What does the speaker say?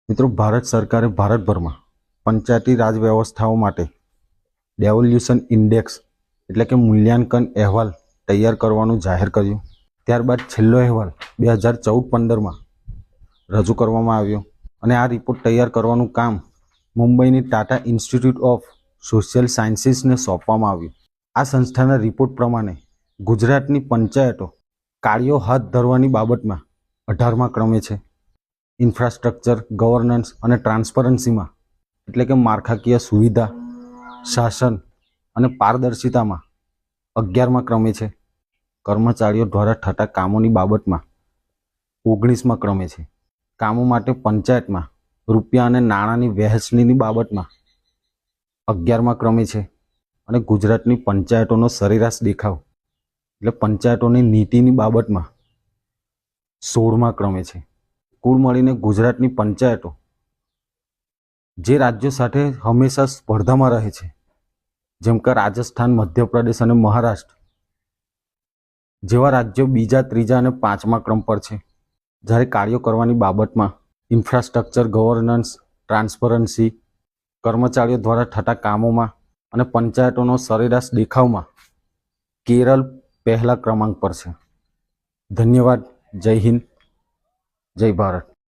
મિત્રો, ભારત સરકારે ભારતભરમાં પંચાયતી રાજ વ્યવસ્થાઓ માટે ડેવોલ્યુશન ઇન્ડેક્સ એટલે કે મૂલ્યાંકન અહેવાલ તૈયાર કરવાનું જાહેર કર્યું. ત્યારબાદ છેલ્લો અહેવાલ 2014-15માં રજૂ કરવામાં આવ્યો અને આ રિપોર્ટ તૈયાર કરવાનું કામ મુંબઈની ટાટા ઇન્સ્ટિટ્યૂટ ઓફ સોશિયલ સાયન્સીસને સોંપવામાં આવ્યું. આ સંસ્થાના રિપોર્ટ પ્રમાણે ગુજરાતની પંચાયતો કાર્યો હાથ ધરવાની બાબતમાં 18મા ક્રમે છે. ઇન્ફ્રાસ્ટ્રક્ચર, ગવર્નન્સ અને ટ્રાન્સપરન્સીમાં એટલે કે માળખાકીય સુવિધા, શાસન અને પારદર્શિતામાં 11મા ક્રમે છે. કર્મચારીઓ દ્વારા થતા કામોની બાબતમાં 19મા ક્રમે છે. કામો માટે પંચાયતમાં રૂપિયા અને નાણાંની વહેંચણીની બાબતમાં 11મા ક્રમે છે. અને ગુજરાતની પંચાયતોનો સરેરાશ દેખાવ એટલે પંચાયતોની નીતિની બાબતમાં 16મા ક્રમે છે. કુલ મળીને ગુજરાતની પંચાયતો જે રાજ્યો સાથે હંમેશા સ્પર્ધામાં રહે છે, જેમ કે રાજસ્થાન, મધ્યપ્રદેશ અને મહારાષ્ટ્ર જેવા રાજ્યો બીજા, ત્રીજા અને 5મા ક્રમ પર છે. જ્યારે કાર્યો કરવાની બાબતમાં ઇન્ફ્રાસ્ટ્રક્ચર, ગવર્નન્સ, ટ્રાન્સપરન્સી, કર્મચારીઓ દ્વારા થતા કામોમાં અને પંચાયતોનો સરેરાશ દેખાવમાં કેરળ પહેલા ક્રમાંક પર છે. ધન્યવાદ. જય હિન્દ, જય ભારત.